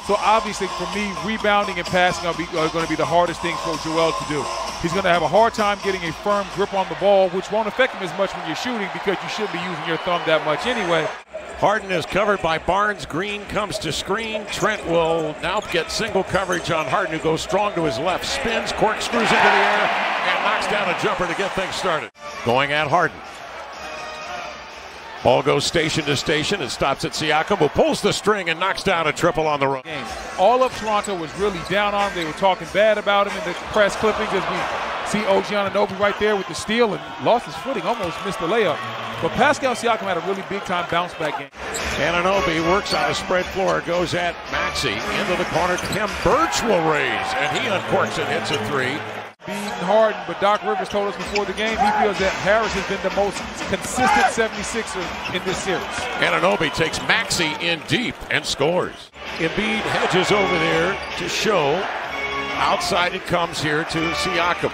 So obviously, for me, rebounding and passing are going to be the hardest things for Joel to do. He's going to have a hard time getting a firm grip on the ball, which won't affect him as much when you're shooting because you shouldn't be using your thumb that much anyway. Harden is covered by Barnes. Green comes to screen. Trent will now get single coverage on Harden, who goes strong to his left, spins, corkscrews into the air, and knocks down a jumper to get things started. Going at Harden. Ball goes station to station and stops at Siakam, who pulls the string and knocks down a triple on the run. All of Toronto was really down on him. They were talking bad about him in the press clippings as we see OG Anunoby right there with the steal and lost his footing, almost missed the layup. But Pascal Siakam had a really big-time bounce-back game. Anunoby works on a spread floor, goes at Maxey. Into the corner, Khem Birch will raise, and he uncorks it, hits a three. Beating Harden, but Doc Rivers told us before the game he feels that Harris has been the most consistent 76er in this series. Anunoby takes Maxey in deep and scores. Embiid hedges over there to show. Outside it comes here to Siakam.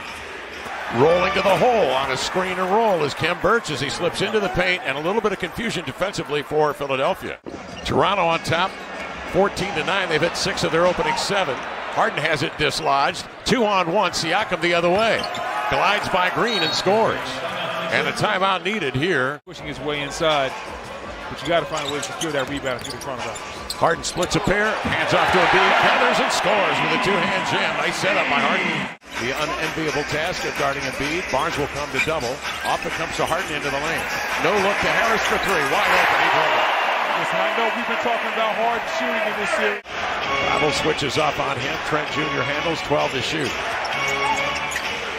Rolling to the hole on a screen and roll is Khem Birch as he slips into the paint, and a little bit of confusion defensively for Philadelphia. Toronto on top, 14-9. They've hit 6 of their opening 7. Harden has it dislodged. 2-on-1. Siakam the other way. Glides by Green and scores. And a timeout needed here. Pushing his way inside, but you got to find a way to secure that rebound if you're in front of Raptors. Harden splits a pair, hands off to Embiid, counters and scores with a two-hand jam. Nice setup by Harden. The unenviable task of guarding Embiid. Barnes will come to double. Off it comes to Harden into the lane. No look to Harris for 3. Wide open. He drove it. Listen, I know we've been talking about Harden shooting in this series. Travel switches off on him. Trent Jr. handles 12 to shoot.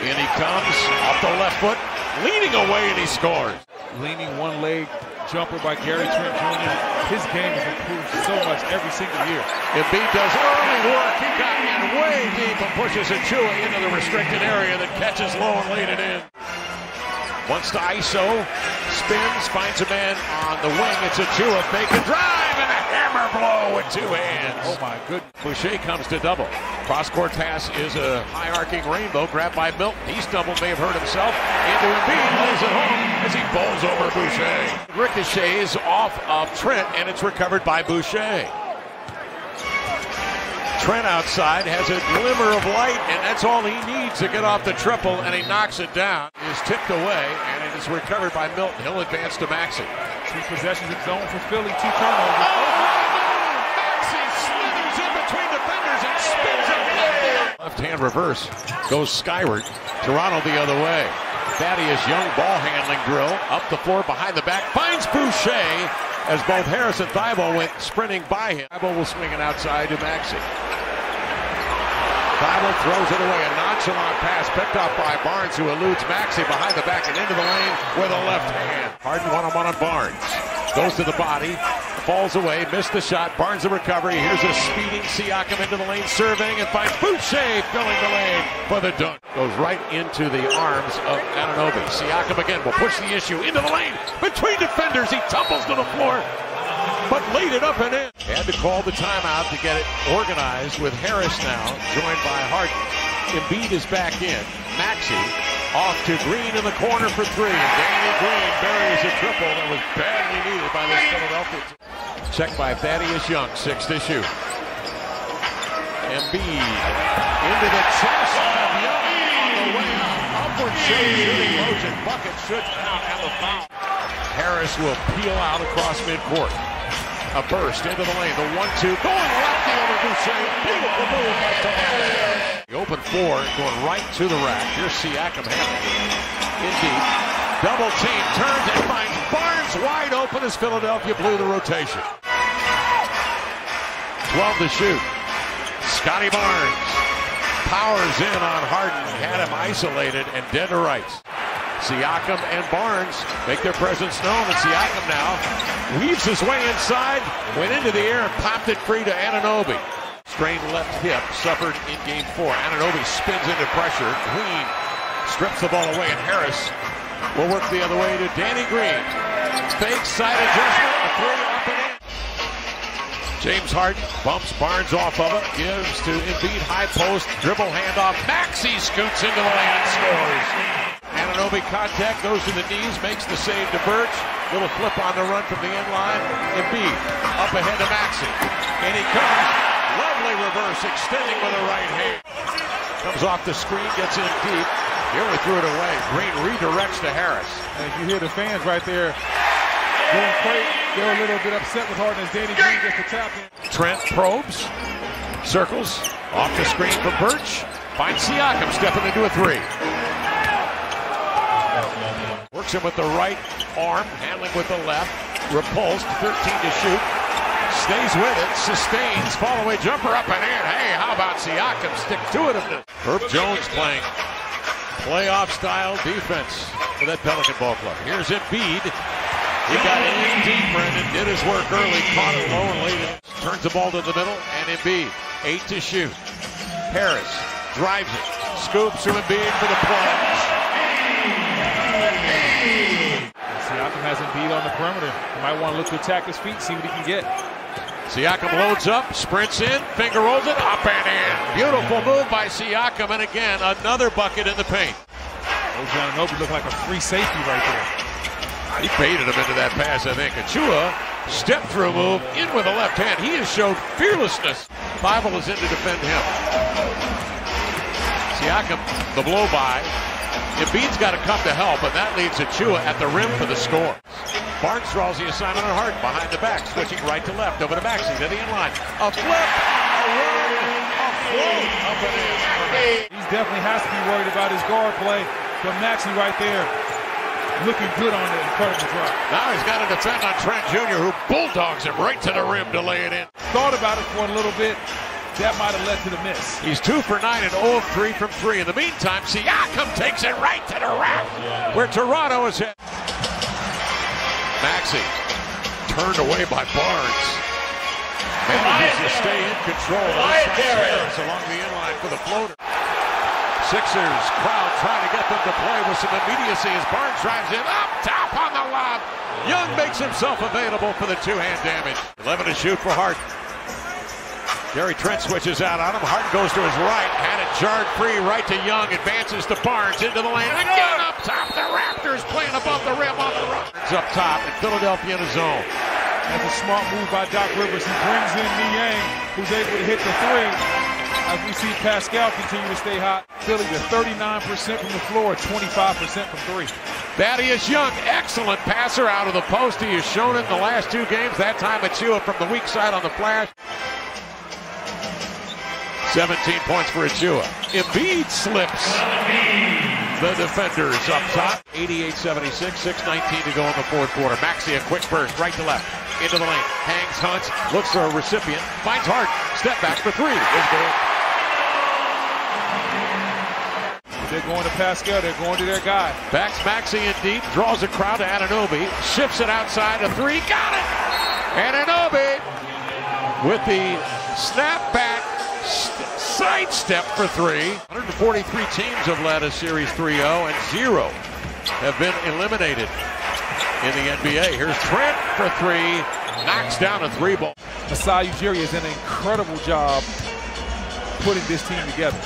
In he comes, off the left foot, leaning away, and he scores. Leaning one leg jumper by Gary Trent Jr. His game has improved so much every single year. Embiid does early work. He got in way deep and pushes Achua into the restricted area that catches low and laid it in. Wants to ISO, spins, finds a man on the wing. It's Achua, fake a drive, and a hammer blow with 2 hands. Oh my goodness. Boucher comes to double. Cross-court pass is a high-arcing rainbow grabbed by Milton. He stumbled, may have hurt himself. Into Embiid, lays it home as he bowls over Boucher. Ricochets off of Trent, and it's recovered by Boucher. Trent outside has a glimmer of light, and that's all he needs to get off the triple, and he knocks it down. It is tipped away, and it is recovered by Milton. He'll advance to Maxey. 2 possessions in zone for Philly, 2 turnovers. Maxey slithers in between defenders and spins it. Left-hand reverse goes skyward. Toronto the other way. Thaddeus Young ball handling drill. Up the floor behind the back. Finds Boucher as both Harris and Thibault went sprinting by him. Thibault will swing it outside to Maxey. Thibault throws it away. A nonchalant pass picked up by Barnes, who eludes Maxey behind the back and into the lane with a left hand. Harden one-on-one on Barnes. Goes to the body. Falls away. Missed the shot. Barnes the recovery. Here's a speeding Siakam into the lane, surveying, and finds Boucher filling the lane for the dunk. Goes right into the arms of Anunoby. Siakam again will push the issue into the lane. Between defenders, he tumbles to the floor, but laid it up and in. Had to call the timeout to get it organized with Harris now, joined by Harden. Embiid is back in. Maxey off to Green in the corner for 3. Danny Green buries a triple that was badly needed by this Philadelphia team. Checked by Thaddeus Young, 6 to shoot. Embiid into the chest of Young on the way out. Upward shooting motion. Bucket should count and the foul. Harris will peel out across midcourt. A burst into the lane. The 1-2 going lefty over Boucher. Beautiful move by Toronto. The open 4 going right to the rack. Here's Siakam handling in deep. Double team turns and finds Barnes wide open as Philadelphia blew the rotation. 12 to shoot. Scotty Barnes powers in on Harden. Had him isolated and dead to rights. Siakam and Barnes make their presence known, and Siakam now weaves his way inside, went into the air and popped it free to Anunoby. Strained left hip suffered in game 4. Anunoby spins into pressure. Green strips the ball away, and Harris will work the other way to Danny Green. Fake side adjustment, a 3 up and in. James Harden bumps Barnes off of it, gives to Embiid, high post, dribble handoff. Maxey scoots into the lane and scores. Anunoby contact, goes to the knees, makes the save to Birch. Little flip on the run from the end line. Embiid up ahead to Maxey. And he comes. reverse, extending with the right hand. Comes off the screen, gets in deep. He only threw it away. Green redirects to Harris. And you hear the fans right there going crazy. They're a little bit upset with Harden as Danny Green gets the tap in. Trent probes, circles, off the screen from Birch. Finds Siakam stepping into a three. Works him with the right arm, handling with the left. Repulsed, 13 to shoot. Stays with it, sustains, fall away jumper up and in. Hey, how about Siakam? Stick-to-itiveness. Herb Jones playing playoff-style defense for that Pelican ball club. Here's Embiid. He got in deep, Brendan, did his work early, caught it low and laid it. Turns the ball to the middle, and Embiid, 8 to shoot. Harris drives it, scoops to Embiid for the plunge. Siakam has Embiid on the perimeter. He might want to look to attack his feet, see what he can get. Siakam loads up, sprints in, finger rolls it, up and in. Beautiful move by Siakam, and again, another bucket in the paint. Ojianobi looked like a free safety right there. He baited him into that pass, I think. Achua, step-through move, in with the left hand. He has showed fearlessness. Bible is in to defend him. Siakam, the blow-by. Embiid's got to come to help, and that leaves Achua at the rim for the score. Barnes draws the assignment on Harden behind the back, switching right to left over to Maxey to the inline. A flip, a run, a float, up and in. He definitely has to be worried about his guard play, but Maxey right there looking good on the incredible drop. Now he's got to defend on Trent Jr., who bulldogs him right to the rim to lay it in. Thought about it for a little bit. That might have led to the miss. He's 2 for 9 and 0 of 3 from 3. In the meantime, Siakam takes it right to the rack, where Toronto is hit. Maxey turned away by Barnes. Manages to stay in control. Harris along the inline for the floater. Sixers crowd trying to get them to play with some immediacy as Barnes drives in up top on the lob. Young makes himself available for the two-hand damage. 11 to shoot for Harden. Gary Trent switches out on him. Harden goes to his right, had it jarred free, right to Young, advances to Barnes into the lane. Again up top, the Raptors playing above the rim on the run. It's up top, and Philadelphia in a zone. That's a smart move by Doc Rivers. He brings in Niang, who's able to hit the three. As we see Pascal continue to stay hot. Philly to 39% from the floor, 25% from three. Thaddeus Young, excellent passer out of the post. He has shown it in the last 2 games. That time Achua from the weak side on the flash. 17 points for Achua. Embiid slips. The defenders up top. 88-76, 6:19 to go in the fourth quarter. Maxey a quick burst, right to left. Into the lane. Hangs, hunts, looks for a recipient. Finds Harden. Step back for 3. Is good. They're going to Pascal. They're going to their guy. Backs Maxey in deep. Draws a crowd to Anunoby. Shifts it outside. A 3. Got it! Anunoby with the snap back. Sidestep for 3. 143 teams have led a series 3-0, and 0 have been eliminated in the NBA. Here's Trent for 3. Knocks down a 3-ball. Masai Ujiri has done an incredible job putting this team together.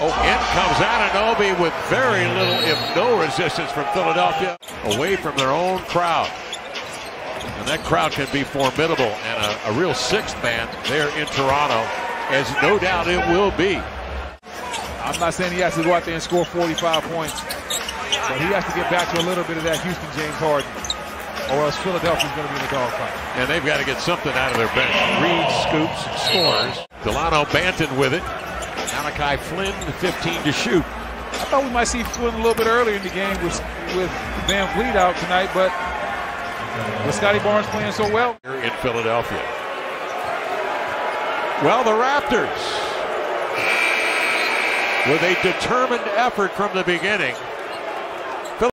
Oh, in comes Anunoby with very little, if no resistance from Philadelphia, away from their own crowd. And that crowd can be formidable, and a real sixth man there in Toronto, as no doubt it will be. I'm not saying he has to go out there and score 45 points, but he has to get back to a little bit of that Houston James Harden, or else Philadelphia's going to be in the dogfight. And they've got to get something out of their bench. Reed scoops, scores. Delano Banton with it. Malachi Flynn, 15 to shoot. I thought we might see Flynn a little bit earlier in the game with Van Vliet out tonight, but with Scotty Barnes playing so well here in Philadelphia. Well, the Raptors, with a determined effort from the beginning,